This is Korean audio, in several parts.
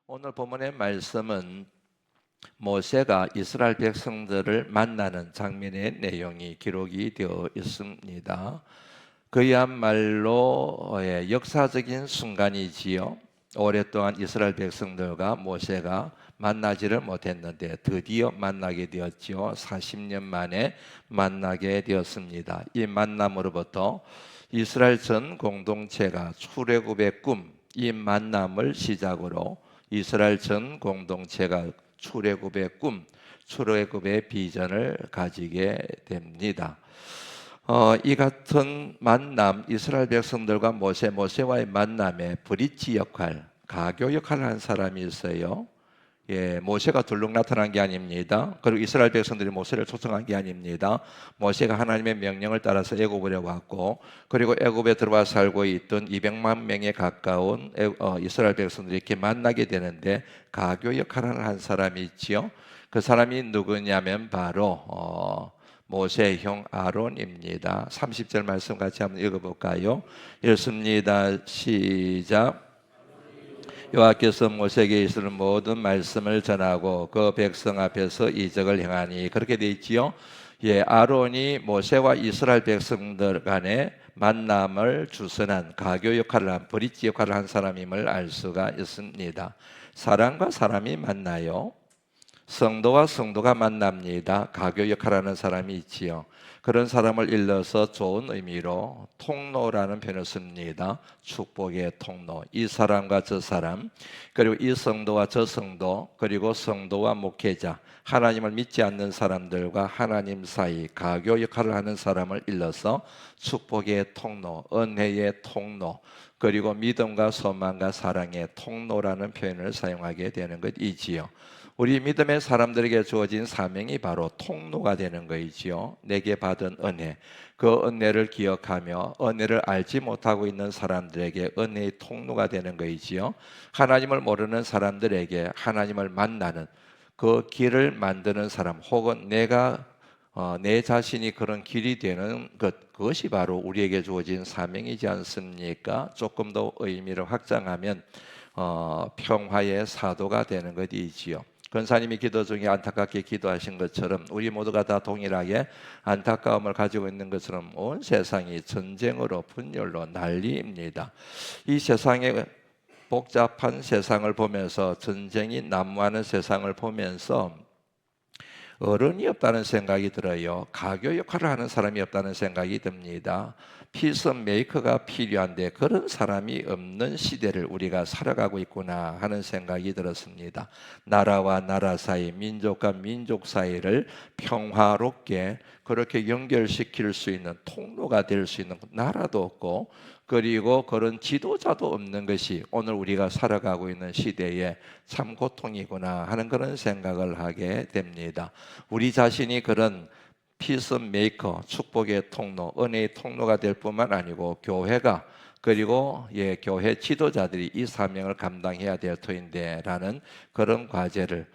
오늘 본문의 말씀은 모세가 이스라엘 백성들을 만나는 장면의 내용이 기록이 되어 있습니다. 그야말로 역사적인 순간이지요. 오랫동안 이스라엘 백성들과 모세가 만나지를 못했는데 드디어 만나게 되었지요. 40년 만에 만나게 되었습니다. 이 만남으로부터 이스라엘 전 공동체가 출애굽의 꿈, 이 만남을 시작으로 이스라엘 전 공동체가 출애굽의 꿈, 출애굽의 비전을 가지게 됩니다. 이 같은 만남, 이스라엘 백성들과 모세와의 만남에 브릿지 역할, 가교 역할을 한 사람이 있어요. 모세가 둘룩 나타난 게 아닙니다. 그리고 이스라엘 백성들이 모세를 초청한 게 아닙니다. 모세가 하나님의 명령을 따라서 애굽으로 왔고, 그리고 애굽에 들어와 살고 있던 200만 명에 가까운 이스라엘 백성들이 이렇게 만나게 되는데 가교 역할을 한 사람이 있지요. 그 사람이 누구냐면 바로 모세의 형 아론입니다. 30절 말씀 같이 한번 읽어볼까요? 읽습니다. 시작. 여호와께서 모세에게 이르시는 모든 말씀을 전하고 그 백성 앞에서 이적을 행하니, 그렇게 돼 있지요. 아론이 모세와 이스라엘 백성들 간의 만남을 주선한 가교 역할을 한, 브릿지 역할을 한 사람임을 알 수가 있습니다. 사람과 사람이 만나요. 성도와 성도가 만납니다. 가교 역할하는 사람이 있지요. 그런 사람을 일러서 좋은 의미로 통로라는 표현을 씁니다. 축복의 통로. 이 사람과 저 사람, 그리고 이 성도와 저 성도, 그리고 성도와 목회자, 하나님을 믿지 않는 사람들과 하나님 사이 가교 역할을 하는 사람을 일러서 축복의 통로, 은혜의 통로, 그리고 믿음과 소망과 사랑의 통로라는 표현을 사용하게 되는 것이지요. 우리 믿음의 사람들에게 주어진 사명이 바로 통로가 되는 것이지요. 내게 받은 은혜, 그 은혜를 기억하며 은혜를 알지 못하고 있는 사람들에게 은혜의 통로가 되는 것이지요. 하나님을 모르는 사람들에게 하나님을 만나는 그 길을 만드는 사람, 혹은 내 자신이 그런 길이 되는 그것이 바로 우리에게 주어진 사명이지 않습니까? 조금 더 의미를 확장하면 평화의 사도가 되는 것이지요. 권사님이 기도 중에 안타깝게 기도하신 것처럼 우리 모두가 다 동일하게 안타까움을 가지고 있는 것처럼 온 세상이 전쟁으로 분열로 난리입니다. 이 세상의 복잡한 세상을 보면서, 전쟁이 난무하는 세상을 보면서 어른이 없다는 생각이 들어요. 가교 역할을 하는 사람이 없다는 생각이 듭니다. 피스 메이커가 필요한데 그런 사람이 없는 시대를 우리가 살아가고 있구나 하는 생각이 들었습니다. 나라와 나라 사이, 민족과 민족 사이를 평화롭게 그렇게 연결시킬 수 있는 통로가 될 수 있는 나라도 없고, 그리고 그런 지도자도 없는 것이 오늘 우리가 살아가고 있는 시대에 참 고통이구나 하는 그런 생각을 하게 됩니다. 우리 자신이 그런 피스메이커, 축복의 통로, 은혜의 통로가 될 뿐만 아니고 교회가, 그리고 교회 지도자들이 이 사명을 감당해야 될 터인데 라는 그런 과제를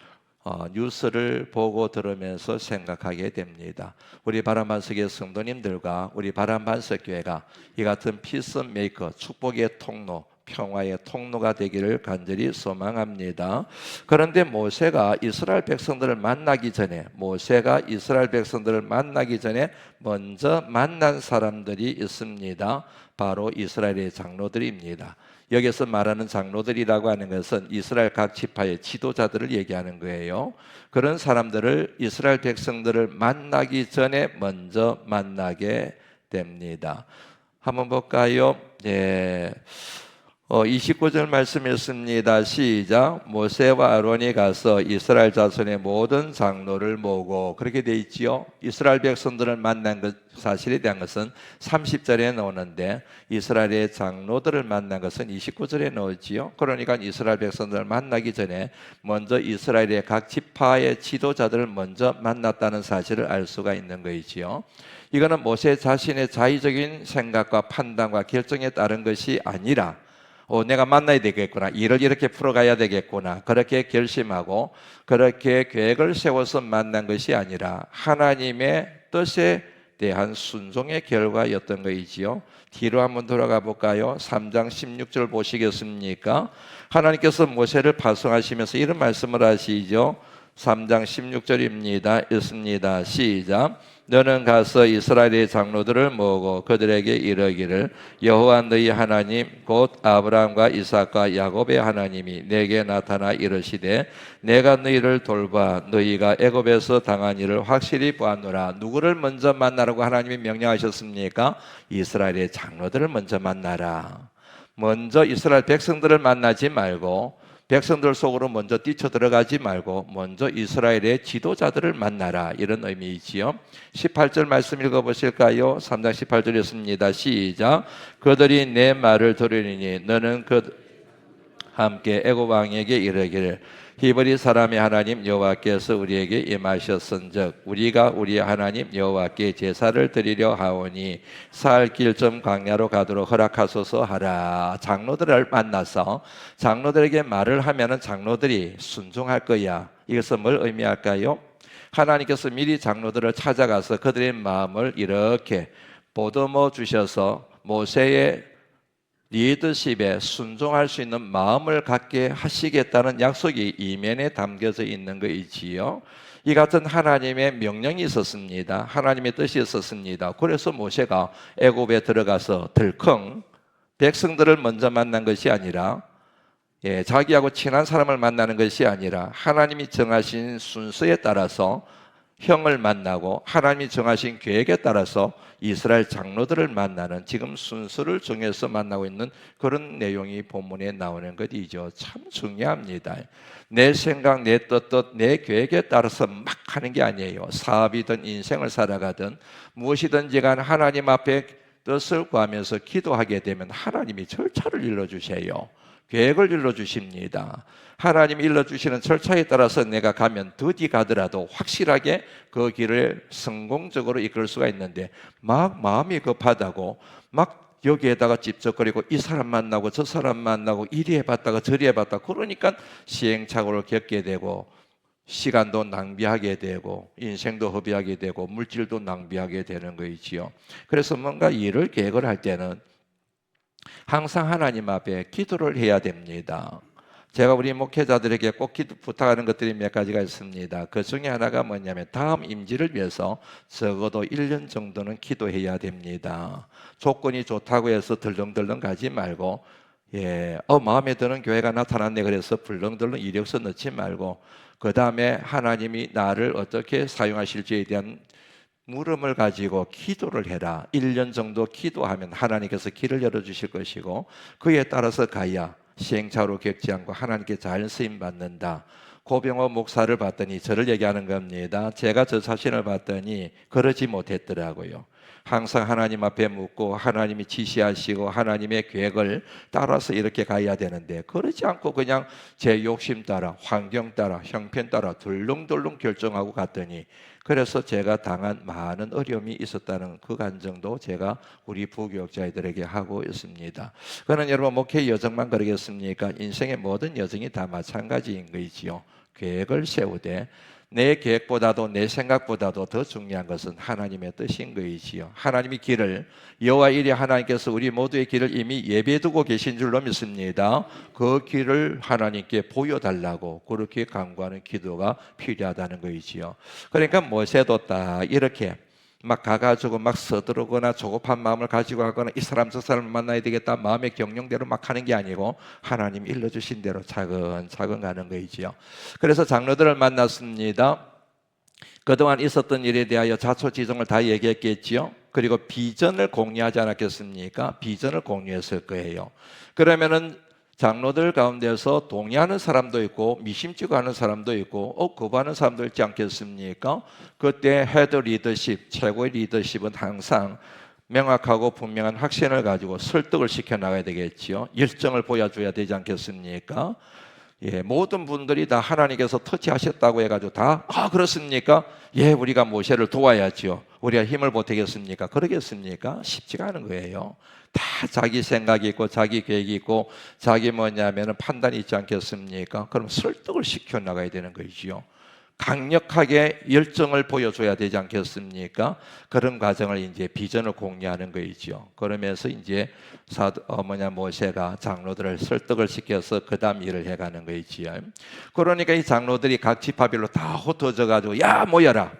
뉴스를 보고 들으면서 생각하게 됩니다. 우리 바람반석의 성도님들과 우리 바람반석교회가 이 같은 피스메이커, 축복의 통로, 평화의 통로가 되기를 간절히 소망합니다. 그런데 모세가 이스라엘 백성들을 만나기 전에 먼저 만난 사람들이 있습니다. 바로 이스라엘의 장로들입니다. 여기서 말하는 장로들이라고 하는 것은 이스라엘 각 지파의 지도자들을 얘기하는 거예요. 그런 사람들을 이스라엘 백성들을 만나기 전에 먼저 만나게 됩니다. 한번 볼까요? 29절 말씀이었습니다. 시작. 모세와 아론이 가서 이스라엘 자손의 모든 장로를 모으고, 그렇게 돼 있지요. 이스라엘 백성들을 만난 것, 사실에 대한 것은 30절에 나오는데 이스라엘의 장로들을 만난 것은 29절에 나오지요. 그러니까 이스라엘 백성들을 만나기 전에 먼저 이스라엘의 각 지파의 지도자들을 먼저 만났다는 사실을 알 수가 있는 것이지요. 이거는 모세 자신의 자의적인 생각과 판단과 결정에 따른 것이 아니라 내가 만나야 되겠구나, 일을 이렇게 풀어가야 되겠구나, 그렇게 결심하고 그렇게 계획을 세워서 만난 것이 아니라 하나님의 뜻에 대한 순종의 결과였던 것이지요. 뒤로 한번 돌아가 볼까요? 3장 16절 보시겠습니까? 하나님께서 모세를 파송하시면서 이런 말씀을 하시죠. 3장 16절입니다. 읽습니다. 시작. 너는 가서 이스라엘의 장로들을 모으고 그들에게 이르기를 여호와 너희 하나님 곧 아브라함과 이삭과 야곱의 하나님이 내게 나타나 이르시되 내가 너희를 돌봐 너희가 애굽에서 당한 일을 확실히 보았노라. 누구를 먼저 만나라고 하나님이 명령하셨습니까? 이스라엘의 장로들을 먼저 만나라. 먼저 이스라엘 백성들을 만나지 말고 백성들 속으로 먼저 뛰쳐 들어가지 말고 먼저 이스라엘의 지도자들을 만나라, 이런 의미이지요. 18절 말씀 읽어보실까요? 3장 18절이었습니다. 시작. 그들이 내 말을 들으리니 너는 함께 애굽 왕에게 이르기를 히브리 사람의 하나님 여호와께서 우리에게 임하셨은즉 우리가 우리 하나님 여호와께 제사를 드리려 하오니 살 길점 광야로 가도록 허락하소서 하라. 장로들을 만나서 장로들에게 말을 하면은 장로들이 순종할 거야. 이것은 뭘 의미할까요? 하나님께서 미리 장로들을 찾아가서 그들의 마음을 이렇게 보듬어 주셔서 모세의 리더십에 순종할 수 있는 마음을 갖게 하시겠다는 약속이 이면에 담겨져 있는 것이지요. 이 같은 하나님의 명령이 있었습니다. 하나님의 뜻이 있었습니다. 그래서 모세가 애굽에 들어가서 들컹 백성들을 먼저 만난 것이 아니라 자기하고 친한 사람을 만나는 것이 아니라 하나님이 정하신 순서에 따라서 형을 만나고 하나님이 정하신 계획에 따라서 이스라엘 장로들을 만나는 지금 순서를 정해서 만나고 있는 그런 내용이 본문에 나오는 것이죠. 참 중요합니다. 내 생각, 내 뜻, 내 계획에 따라서 막 하는 게 아니에요. 사업이든 인생을 살아가든 무엇이든지 간 하나님 앞에 뜻을 구하면서 기도하게 되면 하나님이 절차를 일러주세요. 계획을 일러주십니다. 하나님이 일러주시는 절차에 따라서 내가 가면 더디 가더라도 확실하게 그 길을 성공적으로 이끌 수가 있는데 막 마음이 급하다고 막 여기에다가 찝쩍거리고 이 사람 만나고 저 사람 만나고 이리 해봤다가 저리 해봤다 그러니까 시행착오를 겪게 되고 시간도 낭비하게 되고 인생도 허비하게 되고 물질도 낭비하게 되는 거이지요. 그래서 뭔가 일을 계획을 할 때는 항상 하나님 앞에 기도를 해야 됩니다. 제가 우리 목회자들에게 꼭 부탁하는 것들이 몇 가지가 있습니다. 그 중에 하나가 뭐냐면 다음 임지를 위해서 적어도 1년 정도는 기도해야 됩니다. 조건이 좋다고 해서 덜렁덜렁 가지 말고 마음에 드는 교회가 나타났네 그래서 불렁덜렁 이력서 넣지 말고 그 다음에 하나님이 나를 어떻게 사용하실지에 대한 물음을 가지고 기도를 해라. 1년 정도 기도하면 하나님께서 길을 열어주실 것이고 그에 따라서 가야 시행착오로 겪지 않고 하나님께 잘 쓰임받는다. 고병호 목사를 봤더니 저를 얘기하는 겁니다. 제가 저 자신을 봤더니 그러지 못했더라고요. 항상 하나님 앞에 묻고 하나님이 지시하시고 하나님의 계획을 따라서 이렇게 가야 되는데 그러지 않고 그냥 제 욕심 따라 환경 따라 형편 따라 덜렁덜렁 결정하고 갔더니 그래서 제가 당한 많은 어려움이 있었다는 그 간증도 제가 우리 부교육자들에게 하고 있습니다. 그는 여러분 목회 여정만 그러겠습니까? 인생의 모든 여정이 다 마찬가지인 것이지요. 계획을 세우되 내 계획보다도 내 생각보다도 더 중요한 것은 하나님의 뜻인 것이지요. 하나님의 길을 여호와 이레 하나님께서 우리 모두의 길을 이미 예배두고 계신 줄로 믿습니다. 그 길을 하나님께 보여달라고 그렇게 간구하는 기도가 필요하다는 것이지요. 그러니까 모세도 딱 이렇게 막 가가지고 막 서두르거나 조급한 마음을 가지고 하거나 이 사람 저 사람을 만나야 되겠다 마음의 경영대로 막 하는 게 아니고 하나님 일러주신 대로 차근차근 가는 거이지요. 그래서 장로들을 만났습니다. 그동안 있었던 일에 대하여 자초지종을 다 얘기했겠지요. 그리고 비전을 공유하지 않았겠습니까? 비전을 공유했을 거예요. 그러면은 장로들 가운데서 동의하는 사람도 있고 미심쩍어 하는 사람도 있고 거부하는 사람도 있지 않겠습니까? 그때 헤드 리더십, 최고의 리더십은 항상 명확하고 분명한 확신을 가지고 설득을 시켜 나가야 되겠지요. 열정을 보여줘야 되지 않겠습니까? 모든 분들이 다 하나님께서 터치하셨다고 해가지고 다 그렇습니까? 우리가 모세를 도와야지요. 우리가 힘을 보태겠습니까? 그러겠습니까? 쉽지가 않은 거예요. 다 자기 생각이 있고 자기 계획이 있고 자기 판단이 있지 않겠습니까? 그럼 설득을 시켜 나가야 되는 거지요. 강력하게 열정을 보여줘야 되지 않겠습니까? 그런 과정을 이제 비전을 공유하는 거이죠. 그러면서 이제 모세가 장로들을 설득을 시켜서 그다음 일을 해가는 거이지요. 그러니까 이 장로들이 각 지파별로 다 흩어져 가지고 야 모여라.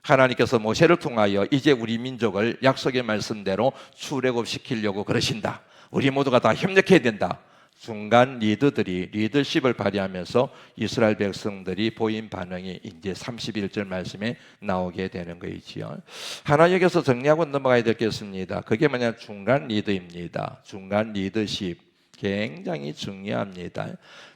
하나님께서 모세를 통하여 이제 우리 민족을 약속의 말씀대로 출애굽시키려고 그러신다. 우리 모두가 다 협력해야 된다. 중간 리더들이 리더십을 발휘하면서 이스라엘 백성들이 보인 반응이 이제 31절 말씀에 나오게 되는 거이지요. 하나 여기서 정리하고 넘어가야 되겠습니다. 그게 뭐냐, 중간 리더입니다. 중간 리더십 굉장히 중요합니다.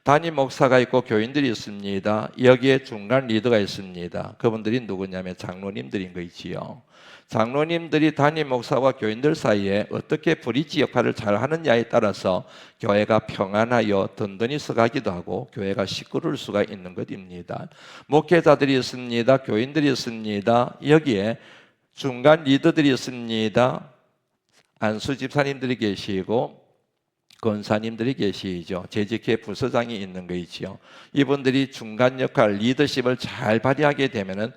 담임 목사가 있고 교인들이 있습니다. 여기에 중간 리더가 있습니다. 그분들이 누구냐면 장로님들인 거이지요. 장로님들이 담임 목사와 교인들 사이에 어떻게 브릿지 역할을 잘 하느냐에 따라서 교회가 평안하여 든든히 서가기도 하고 교회가 시끄러울 수가 있는 것입니다. 목회자들이 있습니다. 교인들이 있습니다. 여기에 중간 리더들이 있습니다. 안수 집사님들이 계시고 권사님들이 계시죠. 재직회 부서장이 있는 거이지요. 이분들이 중간 역할, 리더십을 잘 발휘하게 되면은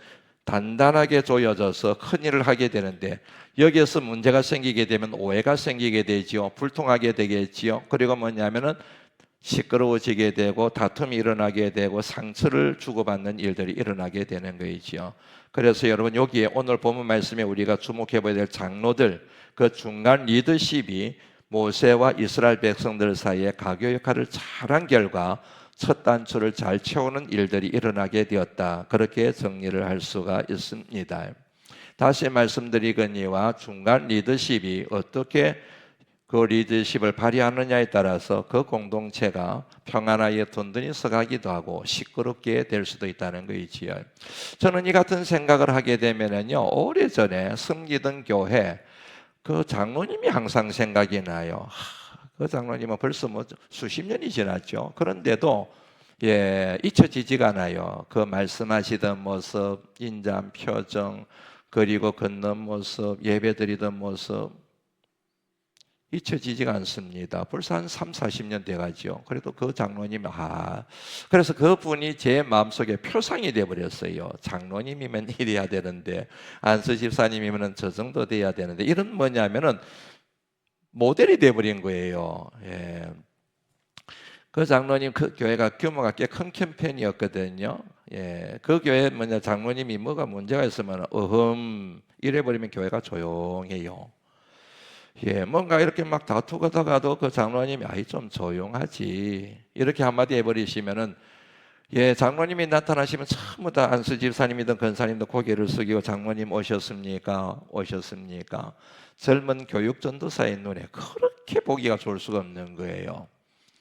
단단하게 조여져서 큰 일을 하게 되는데, 여기에서 문제가 생기게 되면 오해가 생기게 되지요. 불통하게 되겠지요. 그리고 뭐냐면은 시끄러워지게 되고 다툼이 일어나게 되고 상처를 주고받는 일들이 일어나게 되는 거이지요. 그래서 여러분, 여기에 오늘 본문 말씀에 우리가 주목해 봐야 될 장로들, 그 중간 리더십이 모세와 이스라엘 백성들 사이에 가교 역할을 잘한 결과 첫 단추를 잘 채우는 일들이 일어나게 되었다. 그렇게 정리를 할 수가 있습니다. 다시 말씀드리거니와 중간 리더십이 어떻게 그 리더십을 발휘하느냐에 따라서 그 공동체가 평안하게 든든히 서가기도 하고 시끄럽게 될 수도 있다는 거이지요. 저는 이 같은 생각을 하게 되면은요, 오래전에 섬기던 교회 그 장로님이 항상 생각이 나요. 그 장로님은 벌써 수십 년이 지났죠. 그런데도 잊혀지지가 않아요. 그 말씀하시던 모습, 인자한 표정, 그리고 걷는 모습, 예배드리던 모습 잊혀지지가 않습니다. 벌써 한 3, 40년 돼가죠. 그래도 그 장로님이 그래서 그분이 제 마음속에 표상이 돼버렸어요. 장로님이면 이래야 되는데, 안수 집사님이면 저 정도 돼야 되는데, 이런 뭐냐면은 모델이 돼버린 거예요. 그 장로님, 그 교회가 규모가 꽤 큰 캠페인이었거든요. 그 교회 장로님이 뭐가 문제가 있으면 이래버리면 교회가 조용해요. 뭔가 이렇게 막 다투다가도 그 장로님이 좀 조용하지 이렇게 한마디 해버리시면은 장로님이 나타나시면 전부 다 안수 집사님이든 권사님도 고개를 숙이고 장로님 오셨습니까? 오셨습니까? 젊은 교육 전도사의 눈에 그렇게 보기가 좋을 수가 없는 거예요.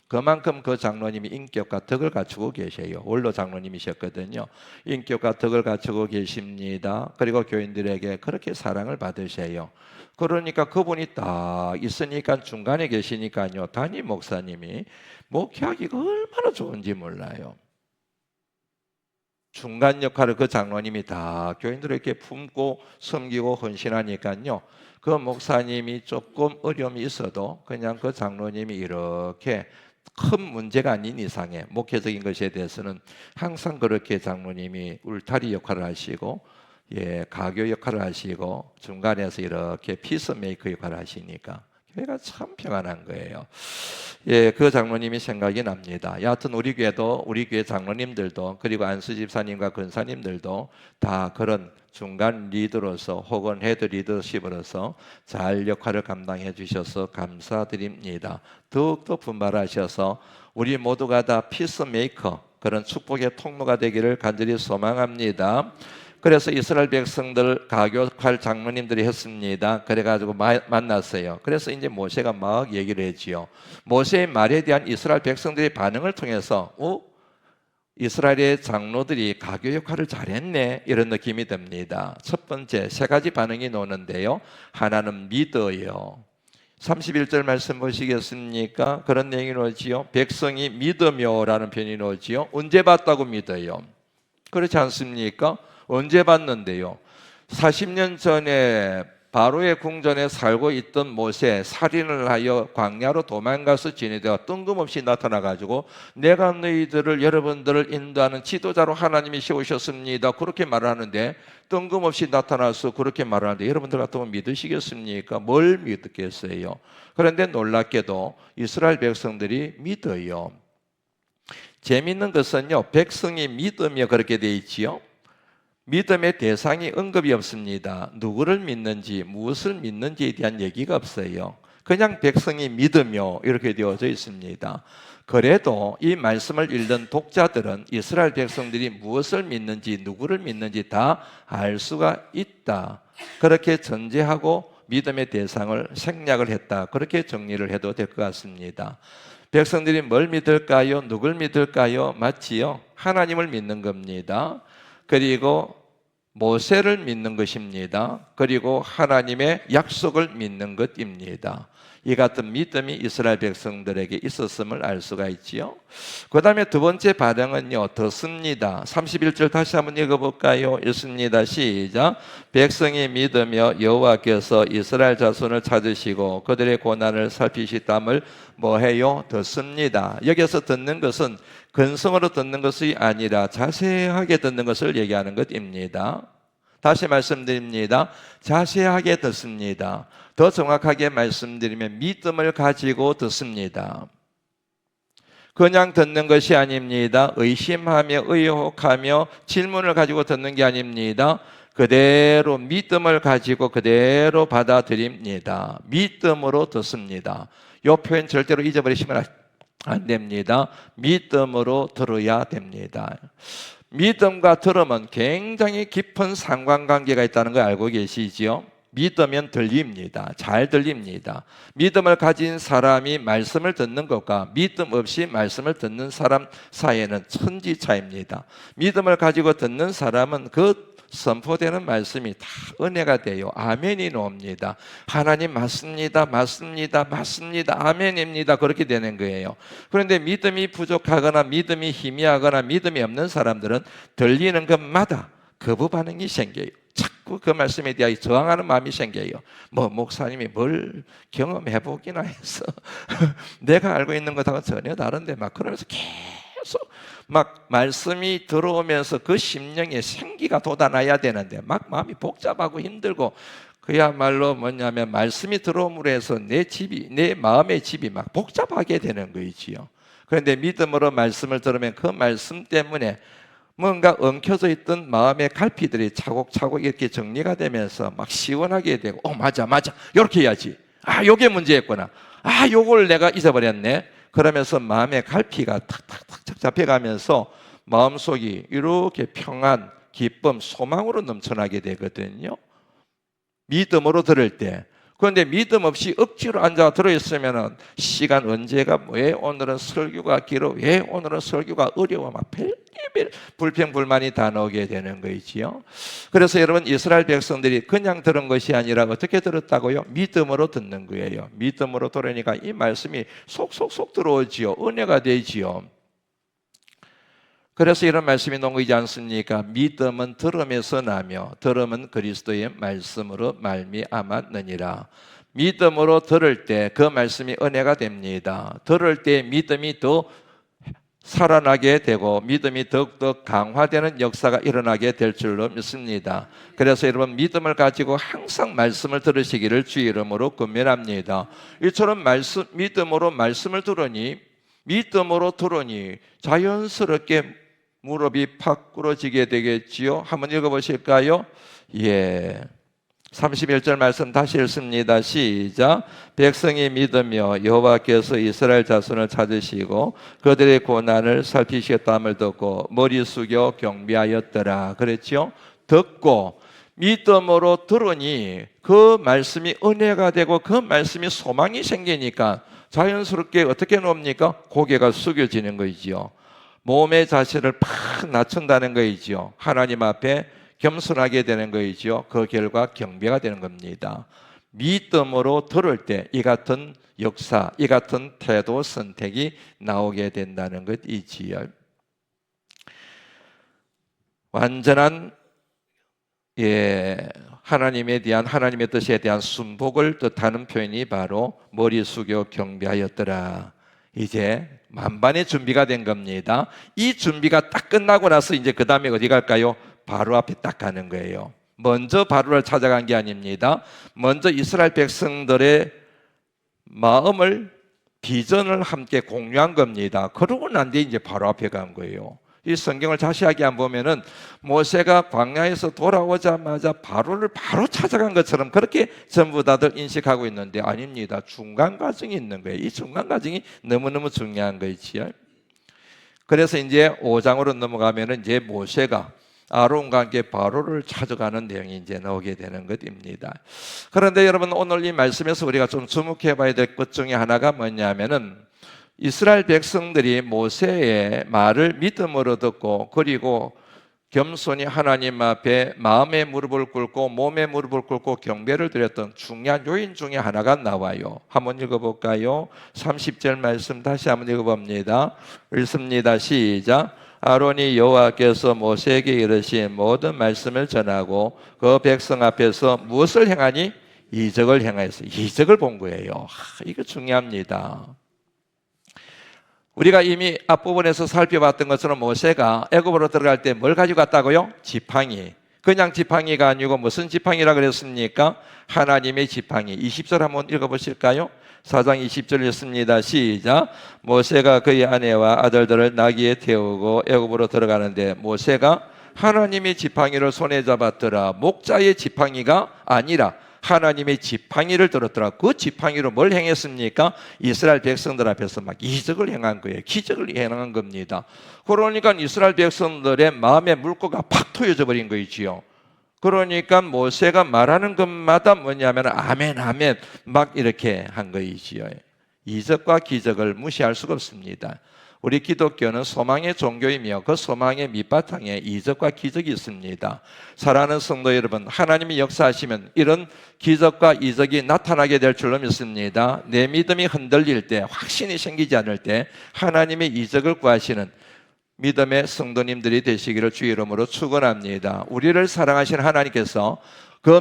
그만큼 그 장로님이 인격과 덕을 갖추고 계세요. 원로 장로님이셨거든요. 인격과 덕을 갖추고 계십니다. 그리고 교인들에게 그렇게 사랑을 받으세요. 그러니까 그분이 딱 있으니까 중간에 계시니까요, 담임 목사님이 목회하기가 얼마나 좋은지 몰라요. 중간 역할을 그 장로님이 다 교인들에게 품고 섬기고 헌신하니까요, 그 목사님이 조금 어려움이 있어도 그냥 그 장로님이 이렇게 큰 문제가 아닌 이상의 목회적인 것에 대해서는 항상 그렇게 장로님이 울타리 역할을 하시고 가교 역할을 하시고 중간에서 이렇게 피스메이커 역할을 하시니까 교회가 참 평안한 거예요. 그 장로님이 생각이 납니다. 여하튼 우리 교회 장로님들도 그리고 안수 집사님과 권사님들도 다 그런 중간 리더로서 혹은 헤드 리더십으로서 잘 역할을 감당해 주셔서 감사드립니다. 더욱더 분발하셔서 우리 모두가 다 피스메이커, 그런 축복의 통로가 되기를 간절히 소망합니다. 그래서 이스라엘 백성들 가교할 장로님들이 했습니다. 그래가지고 만났어요. 그래서 이제 모세가 막 얘기를 했지요. 모세의 말에 대한 이스라엘 백성들의 반응을 통해서 이스라엘의 장로들이 가교 역할을 잘했네, 이런 느낌이 듭니다. 첫 번째, 세 가지 반응이 나오는데요. 하나는 믿어요. 31절 말씀 보시겠습니까? 그런 내용이 나오지요. 백성이 믿으며라는 표현이 나오지요. 언제 봤다고 믿어요? 그렇지 않습니까? 언제 봤는데요? 40년 전에 바로의 궁전에 살고 있던 모세, 살인을 하여 광야로 도망가서 지내다가 뜬금없이 나타나가지고 내가 너희들을, 여러분들을 인도하는 지도자로 하나님이 세우셨습니다, 그렇게 말하는데, 뜬금없이 나타나서 그렇게 말하는데 여러분들 같으면 믿으시겠습니까? 뭘 믿겠어요? 그런데 놀랍게도 이스라엘 백성들이 믿어요. 재미있는 것은요, 백성이 믿으며 그렇게 돼 있지요. 믿음의 대상이 언급이 없습니다. 누구를 믿는지, 무엇을 믿는지에 대한 얘기가 없어요. 그냥 백성이 믿으며 이렇게 되어져 있습니다. 그래도 이 말씀을 읽는 독자들은 이스라엘 백성들이 무엇을 믿는지, 누구를 믿는지 다 알 수가 있다, 그렇게 전제하고 믿음의 대상을 생략을 했다, 그렇게 정리를 해도 될 것 같습니다. 백성들이 뭘 믿을까요? 누굴 믿을까요? 맞지요? 하나님을 믿는 겁니다. 그리고 모세를 믿는 것입니다. 그리고 하나님의 약속을 믿는 것입니다. 이 같은 믿음이 이스라엘 백성들에게 있었음을 알 수가 있지요. 그 다음에 두 번째 반응은요, 듣습니다. 31절 다시 한번 읽어볼까요? 읽습니다. 시작. 백성이 믿으며 여호와께서 이스라엘 자손을 찾으시고 그들의 고난을 살피시담을 뭐해요? 듣습니다. 여기서 듣는 것은 근성으로 듣는 것이 아니라 자세하게 듣는 것을 얘기하는 것입니다. 다시 말씀드립니다. 자세하게 듣습니다. 더 정확하게 말씀드리면 믿음을 가지고 듣습니다. 그냥 듣는 것이 아닙니다. 의심하며 의혹하며 질문을 가지고 듣는 게 아닙니다. 그대로 믿음을 가지고 그대로 받아들입니다. 믿음으로 듣습니다. 이 표현 절대로 잊어버리시면 안 됩니다. 믿음으로 들어야 됩니다. 믿음과 들음은 굉장히 깊은 상관관계가 있다는 걸 알고 계시지요? 믿으면 들립니다. 잘 들립니다. 믿음을 가진 사람이 말씀을 듣는 것과 믿음 없이 말씀을 듣는 사람 사이에는 천지 차이입니다. 믿음을 가지고 듣는 사람은 그 선포되는 말씀이 다 은혜가 돼요. 아멘이 나옵니다. 하나님 맞습니다, 맞습니다, 맞습니다, 아멘입니다, 그렇게 되는 거예요. 그런데 믿음이 부족하거나 믿음이 희미하거나 믿음이 없는 사람들은 들리는 것마다 거부 반응이 생겨요. 자꾸 그 말씀에 대하여 저항하는 마음이 생겨요. 목사님이 뭘 경험해보기나 해서 내가 알고 있는 것하고 전혀 다른데 막 그러면서 계속 막 말씀이 들어오면서 그 심령에 생기가 돋아나야 되는데 막 마음이 복잡하고 힘들고, 그야말로 뭐냐면 말씀이 들어옴으로 해서 내 마음의 집이 막 복잡하게 되는 거이지요. 그런데 믿음으로 말씀을 들으면 그 말씀 때문에 뭔가 엉켜져 있던 마음의 갈피들이 차곡차곡 이렇게 정리가 되면서 막 시원하게 되고, 맞아 이렇게 해야지, 요게 문제였구나, 요걸 내가 잊어버렸네, 그러면서 마음의 갈피가 탁탁탁 잡혀가면서 마음속이 이렇게 평안, 기쁨, 소망으로 넘쳐나게 되거든요. 믿음으로 들을 때. 그런데 믿음 없이 억지로 앉아 들어있으면 시간 언제가, 왜 오늘은 설교가 길어, 왜 오늘은 설교가 어려워, 막 별의별 불평불만이 다 나오게 되는 거이지요. 그래서 여러분, 이스라엘 백성들이 그냥 들은 것이 아니라 어떻게 들었다고요? 믿음으로 듣는 거예요. 믿음으로 들으니까 이 말씀이 속속속 들어오지요. 은혜가 되지요. 그래서 이런 말씀이 나오지 않습니까? 믿음은 들음에서 나며 들음은 그리스도의 말씀으로 말미암았느니라. 믿음으로 들을 때 그 말씀이 은혜가 됩니다. 들을 때 믿음이 더 살아나게 되고 믿음이 더욱더 강화되는 역사가 일어나게 될 줄로 믿습니다. 그래서 여러분, 믿음을 가지고 항상 말씀을 들으시기를 주의 이름으로 권면합니다. 이처럼 믿음으로 말씀을 믿음으로 들으니 자연스럽게 무릎이 팍 꿇어지게 되겠지요. 한번 읽어보실까요? 31절 말씀 다시 읽습니다. 시작. 백성이 믿으며 여호와께서 이스라엘 자손을 찾으시고 그들의 고난을 살피셨다함을 듣고 머리 숙여 경배하였더라. 그랬죠? 듣고 믿음으로 들으니 그 말씀이 은혜가 되고 그 말씀이 소망이 생기니까 자연스럽게 어떻게 나옵니까? 고개가 숙여지는 거지요. 몸의 자세를 팍 낮춘다는 거이지요. 하나님 앞에 겸손하게 되는 거이지요. 그 결과 경배가 되는 겁니다. 믿음으로 들을 때 이 같은 역사, 이 같은 태도 선택이 나오게 된다는 것이지요. 완전한 하나님에 대한 하나님의 뜻에 대한 순복을 뜻하는 표현이 바로 머리 숙여 경배하였더라. 이제 만반의 준비가 된 겁니다. 이 준비가 딱 끝나고 나서 이제 그 다음에 어디 갈까요? 바로 앞에 딱 가는 거예요. 먼저 바로를 찾아간 게 아닙니다. 먼저 이스라엘 백성들의 마음을, 비전을 함께 공유한 겁니다. 그러고 난 뒤에 이제 바로 앞에 간 거예요. 이 성경을 자세하게 안 보면은 모세가 광야에서 돌아오자마자 바로를 바로 찾아간 것처럼 그렇게 전부 다들 인식하고 있는데 아닙니다. 중간 과정이 있는 거예요. 이 중간 과정이 너무너무 중요한 거지요. 그래서 이제 5장으로 넘어가면은 이제 모세가 아론과 함께 바로를 찾아가는 내용이 이제 나오게 되는 것입니다. 그런데 여러분, 오늘 이 말씀에서 우리가 좀 주목해 봐야 될 것 중에 하나가 뭐냐면은 이스라엘 백성들이 모세의 말을 믿음으로 듣고 그리고 겸손히 하나님 앞에 마음의 무릎을 꿇고 몸의 무릎을 꿇고 경배를 드렸던 중요한 요인 중에 하나가 나와요. 한번 읽어볼까요? 30절 말씀 다시 한번 읽어봅니다. 읽습니다. 시작. 아론이 여호와께서 모세에게 이르신 모든 말씀을 전하고 그 백성 앞에서 무엇을 행하니? 이적을 행하였어요. 이적을 본 거예요. 이거 중요합니다. 우리가 이미 앞부분에서 살펴봤던 것처럼 모세가 애굽으로 들어갈 때 뭘 가지고 갔다고요? 지팡이. 그냥 지팡이가 아니고 무슨 지팡이라 그랬습니까? 하나님의 지팡이. 20절 한번 읽어보실까요? 4장 20절 읽습니다. 시작. 모세가 그의 아내와 아들들을 나귀에 태우고 애굽으로 들어가는데 모세가 하나님의 지팡이를 손에 잡았더라. 목자의 지팡이가 아니라 하나님의 지팡이를 들었더라. 그 지팡이로 뭘 행했습니까? 이스라엘 백성들 앞에서 막 이적을 행한 거예요. 기적을 행한 겁니다. 그러니까 이스라엘 백성들의 마음의 물꼬가 팍 터여져 버린 거이지요. 그러니까 모세가 말하는 것마다 뭐냐면 아멘 아멘 막 이렇게 한 거이지요. 이적과 기적을 무시할 수가 없습니다. 우리 기독교는 소망의 종교이며 그 소망의 밑바탕에 이적과 기적이 있습니다. 사랑하는 성도 여러분, 하나님이 역사하시면 이런 기적과 이적이 나타나게 될 줄로 믿습니다. 내 믿음이 흔들릴 때, 확신이 생기지 않을 때 하나님의 이적을 구하시는 믿음의 성도님들이 되시기를 주의 이름으로 축원합니다. 우리를 사랑하시는 하나님께서 그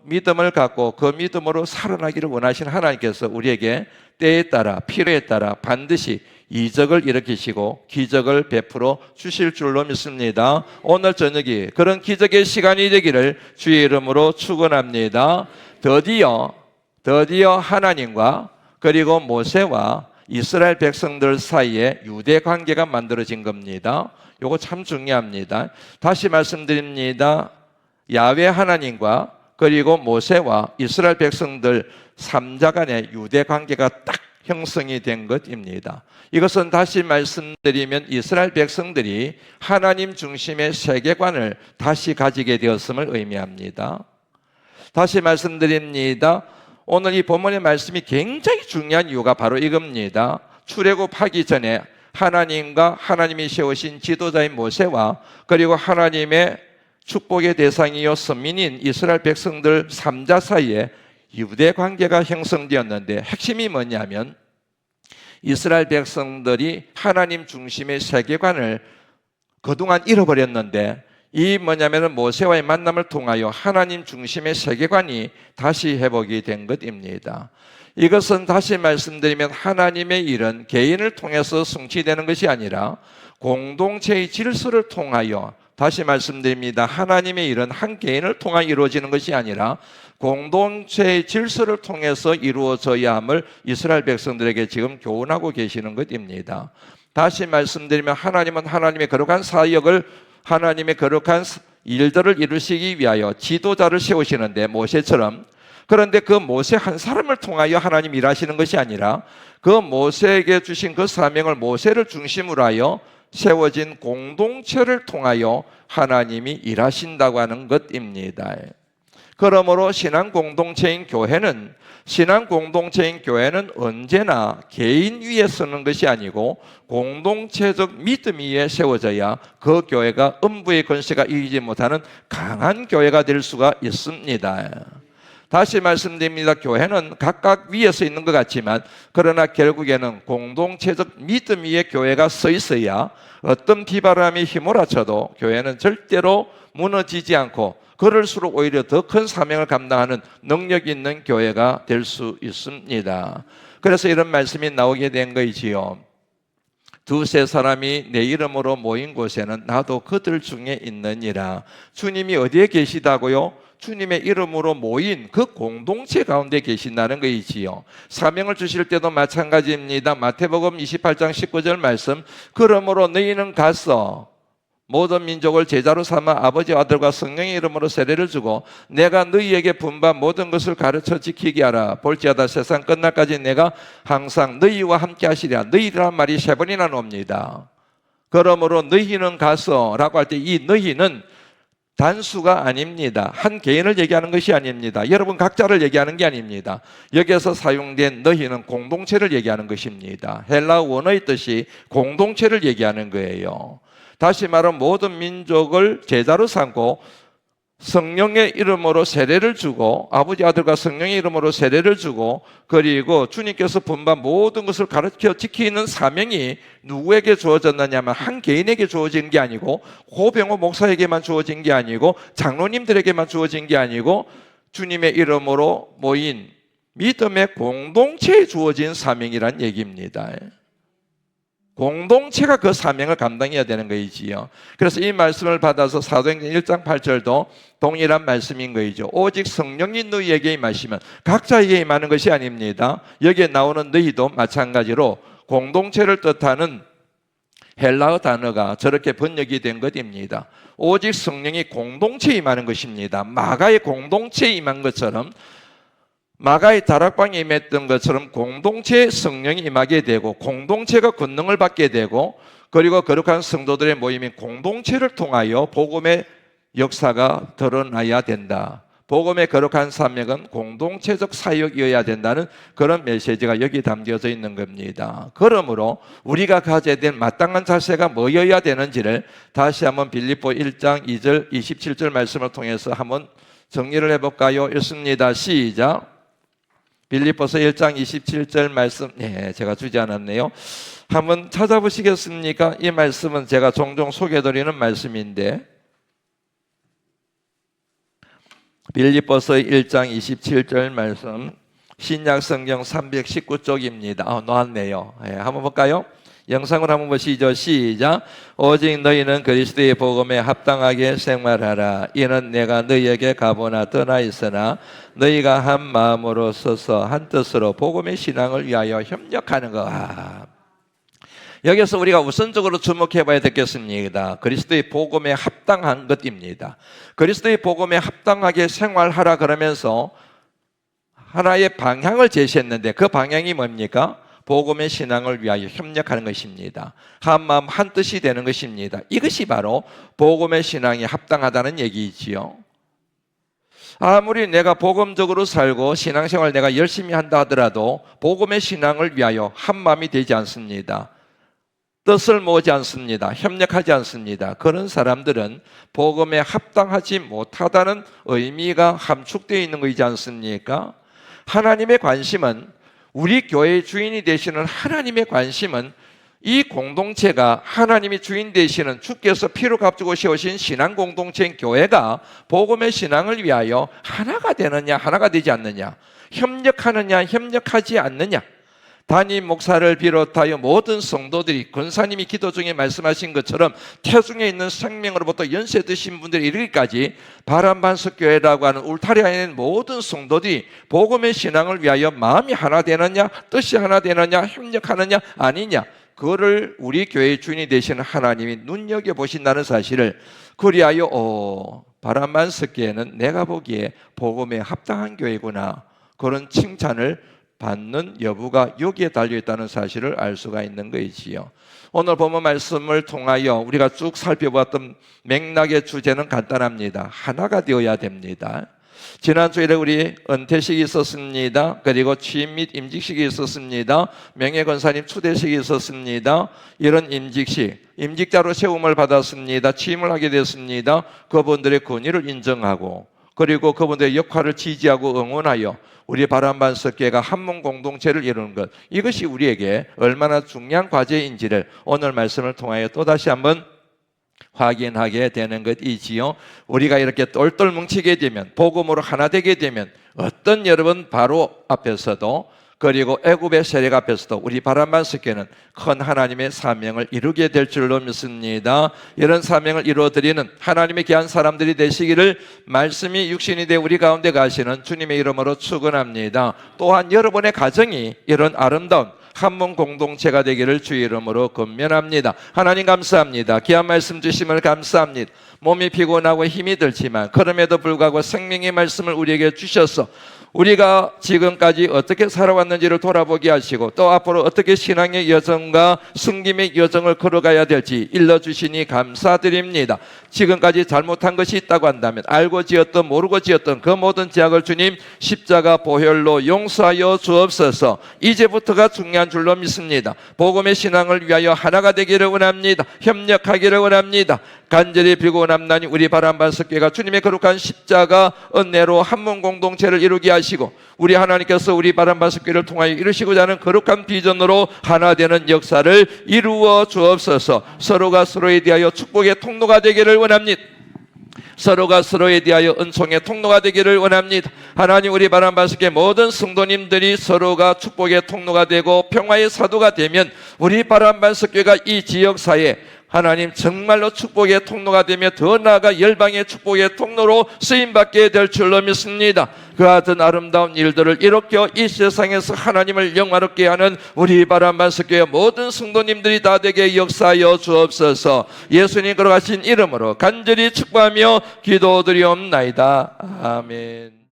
믿음을 갖고 그 믿음으로 살아나기를 원하시는 하나님께서 우리에게 때에 따라 필요에 따라 반드시 이적을 일으키시고 기적을 베풀어 주실 줄로 믿습니다. 오늘 저녁이 그런 기적의 시간이 되기를 주의 이름으로 축원합니다. 드디어 하나님과 그리고 모세와 이스라엘 백성들 사이에 유대 관계가 만들어진 겁니다. 이거 참 중요합니다. 다시 말씀드립니다. 야훼 하나님과 그리고 모세와 이스라엘 백성들 3자 간의 유대 관계가 딱 형성이 된 것입니다. 이것은 다시 말씀드리면 이스라엘 백성들이 하나님 중심의 세계관을 다시 가지게 되었음을 의미합니다. 다시 말씀드립니다. 오늘 이 본문의 말씀이 굉장히 중요한 이유가 바로 이겁니다. 출애굽하기 전에 하나님과 하나님이 세우신 지도자인 모세와 그리고 하나님의 축복의 대상이요 선민인 이스라엘 백성들 3자 사이에 유대 관계가 형성되었는데 핵심이 뭐냐면 이스라엘 백성들이 하나님 중심의 세계관을 그동안 잃어버렸는데 이 뭐냐면 모세와의 만남을 통하여 하나님 중심의 세계관이 다시 회복이 된 것입니다. 이것은 다시 말씀드리면 하나님의 일은 개인을 통해서 성취되는 것이 아니라 공동체의 질서를 통하여, 다시 말씀드립니다. 하나님의 일은 한 개인을 통하여 이루어지는 것이 아니라 공동체의 질서를 통해서 이루어져야 함을 이스라엘 백성들에게 지금 교훈하고 계시는 것입니다. 다시 말씀드리면 하나님은 하나님의 거룩한 사역을, 하나님의 거룩한 일들을 이루시기 위하여 지도자를 세우시는데 모세처럼, 그런데 그 모세 한 사람을 통하여 하나님 일하시는 것이 아니라 그 모세에게 주신 그 사명을 모세를 중심으로 하여 세워진 공동체를 통하여 하나님이 일하신다고 하는 것입니다. 그러므로 신앙 공동체인 교회는 언제나 개인 위에 서는 것이 아니고 공동체적 믿음 위에 세워져야 그 교회가 음부의 권세가 이기지 못하는 강한 교회가 될 수가 있습니다. 다시 말씀드립니다. 교회는 각각 위에서 있는 것 같지만 그러나 결국에는 공동체적 믿음 위에 교회가 서 있어야 어떤 비바람이 휘몰아쳐도 교회는 절대로 무너지지 않고 그럴수록 오히려 더 큰 사명을 감당하는 능력 있는 교회가 될 수 있습니다. 그래서 이런 말씀이 나오게 된 거이지요. 두세 사람이 내 이름으로 모인 곳에는 나도 그들 중에 있느니라. 주님이 어디에 계시다고요? 주님의 이름으로 모인 그 공동체 가운데 계신다는 것이지요. 사명을 주실 때도 마찬가지입니다. 마태복음 28장 19절 말씀, 그러므로 너희는 가서 모든 민족을 제자로 삼아 아버지, 아들과 성령의 이름으로 세례를 주고 내가 너희에게 분반 모든 것을 가르쳐 지키게 하라. 볼지어다 세상 끝날까지 내가 항상 너희와 함께 하시리라. 너희라는 말이 세 번이나 나옵니다. 그러므로 너희는 가서 라고 할 때 이 너희는 단수가 아닙니다. 한 개인을 얘기하는 것이 아닙니다. 여러분 각자를 얘기하는 게 아닙니다. 여기에서 사용된 너희는 공동체를 얘기하는 것입니다. 헬라 원어의 뜻이 공동체를 얘기하는 거예요. 다시 말하면 모든 민족을 제자로 삼고 성령의 이름으로 세례를 주고 아버지, 아들과 성령의 이름으로 세례를 주고 그리고 주님께서 분반 모든 것을 가르쳐 지키는 사명이 누구에게 주어졌느냐면 한 개인에게 주어진 게 아니고 고병호 목사에게만 주어진 게 아니고 장로님들에게만 주어진 게 아니고 주님의 이름으로 모인 믿음의 공동체에 주어진 사명이란 얘기입니다. 공동체가 그 사명을 감당해야 되는 거이지요. 그래서 이 말씀을 받아서 사도행전 1장 8절도 동일한 말씀인 거이죠. 오직 성령이 너희에게 임하시면 각자에게 임하는 것이 아닙니다. 여기에 나오는 너희도 마찬가지로 공동체를 뜻하는 헬라어 단어가 저렇게 번역이 된 것입니다. 오직 성령이 공동체에 임하는 것입니다. 마가의 공동체에 임한 것처럼 마가의 다락방에 임했던 것처럼 공동체에 성령이 임하게 되고 공동체가 권능을 받게 되고 그리고 거룩한 성도들의 모임인 공동체를 통하여 복음의 역사가 드러나야 된다. 복음의 거룩한 사명은 공동체적 사역이어야 된다는 그런 메시지가 여기 담겨져 있는 겁니다. 그러므로 우리가 가져야 될 마땅한 자세가 뭐여야 되는지를 다시 한번 빌립보 1장 2절 27절 말씀을 통해서 한번 정리를 해볼까요? 읽습니다. 시작. 빌립보서 1장 27절 말씀, 제가 주지 않았네요. 한번 찾아보시겠습니까? 이 말씀은 제가 종종 소개해드리는 말씀인데 빌립보서 1장 27절 말씀, 신약성경 319쪽입니다. 놓았네요. 한번 볼까요? 영상으로 한번 보시죠. 시작. 오직 너희는 그리스도의 복음에 합당하게 생활하라. 이는 내가 너희에게 가보나 떠나 있으나 너희가 한 마음으로 서서 한 뜻으로 복음의 신앙을 위하여 협력하는 것. 여기서 우리가 우선적으로 주목해 봐야 되겠습니다. 그리스도의 복음에 합당한 것입니다. 그리스도의 복음에 합당하게 생활하라 그러면서 하나의 방향을 제시했는데 그 방향이 뭡니까? 복음의 신앙을 위하여 협력하는 것입니다. 한 마음 한 뜻이 되는 것입니다. 이것이 바로 복음의 신앙이 합당하다는 얘기이지요. 아무리 내가 복음적으로 살고 신앙생활 내가 열심히 한다 하더라도 복음의 신앙을 위하여 한 마음이 되지 않습니다. 뜻을 모으지 않습니다. 협력하지 않습니다. 그런 사람들은 복음에 합당하지 못하다는 의미가 함축되어 있는 것이지 않습니까? 하나님의 관심은 우리 교회의 주인이 되시는 하나님의 관심은 이 공동체가 하나님이 주인 되시는 주께서 피로 값주고 세우신 신앙 공동체인 교회가 복음의 신앙을 위하여 하나가 되느냐 하나가 되지 않느냐, 협력하느냐 협력하지 않느냐, 담임 목사를 비롯하여 모든 성도들이 권사님이 기도 중에 말씀하신 것처럼 태중에 있는 생명으로부터 연세 드신 분들이 이르기까지 바람반석교회라고 하는 울타리에 있는 모든 성도들이 복음의 신앙을 위하여 마음이 하나 되느냐 뜻이 하나 되느냐 협력하느냐 아니냐, 그거를 우리 교회의 주인이 되시는 하나님이 눈여겨보신다는 사실을, 그리하여 바람반석교회는 내가 보기에 복음에 합당한 교회구나, 그런 칭찬을 받는 여부가 여기에 달려있다는 사실을 알 수가 있는 것이지요. 오늘 본문 말씀을 통하여 우리가 쭉 살펴보았던 맥락의 주제는 간단합니다. 하나가 되어야 됩니다. 지난주에 우리 은퇴식이 있었습니다. 그리고 취임 및 임직식이 있었습니다. 명예권사님 추대식이 있었습니다. 이런 임직자로 세움을 받았습니다. 취임을 하게 됐습니다. 그분들의 권위를 인정하고 그리고 그분들의 역할을 지지하고 응원하여 우리 바람반석교회가 한문 공동체를 이루는 것, 이것이 우리에게 얼마나 중요한 과제인지를 오늘 말씀을 통하여 또다시 한번 확인하게 되는 것이지요. 우리가 이렇게 똘똘 뭉치게 되면, 복음으로 하나 되게 되면 어떤 여러분 바로 앞에서도, 그리고 애굽의 세력 앞에서도 우리 바람반석교회는 큰 하나님의 사명을 이루게 될 줄로 믿습니다. 이런 사명을 이루어드리는 하나님의 귀한 사람들이 되시기를 말씀이 육신이 되어 우리 가운데 가시는 주님의 이름으로 축원합니다. 또한 여러분의 가정이 이런 아름다운 한문 공동체가 되기를 주의 이름으로 권면합니다. 하나님 감사합니다. 귀한 말씀 주심을 감사합니다. 몸이 피곤하고 힘이 들지만 그럼에도 불구하고 생명의 말씀을 우리에게 주셔서 우리가 지금까지 어떻게 살아왔는지를 돌아보게 하시고 또 앞으로 어떻게 신앙의 여정과 승김의 여정을 걸어가야 될지 일러주시니 감사드립니다. 지금까지 잘못한 것이 있다고 한다면 알고 지었던 모르고 지었던 그 모든 죄악을 주님 십자가 보혈로 용서하여 주옵소서. 이제부터가 중요한 줄로 믿습니다. 복음의 신앙을 위하여 하나가 되기를 원합니다. 협력하기를 원합니다. 간절히 빌고 남나니 우리 바람반석교회가 주님의 거룩한 십자가 은혜로 한문 공동체를 이루게 하시고 우리 하나님께서 우리 바람반석교회를 통하여 이루시고자 하는 거룩한 비전으로 하나 되는 역사를 이루어 주옵소서. 서로가 서로에 대하여 축복의 통로가 되기를 원합니다. 서로가 서로에 대하여 은총의 통로가 되기를 원합니다. 하나님, 우리 바람반석교회 모든 성도님들이 서로가 축복의 통로가 되고 평화의 사도가 되면 우리 바람반석교회가 이 지역사회 하나님 정말로 축복의 통로가 되며 더 나아가 열방의 축복의 통로로 쓰임받게 될 줄로 믿습니다. 그 같은 아름다운 일들을 일으켜 이 세상에서 하나님을 영화롭게 하는 우리 바람반석교회 모든 성도님들이 다 되게 역사하여 주옵소서. 예수님 걸어가신 이름으로 간절히 축복하며 기도드리옵나이다. 아멘.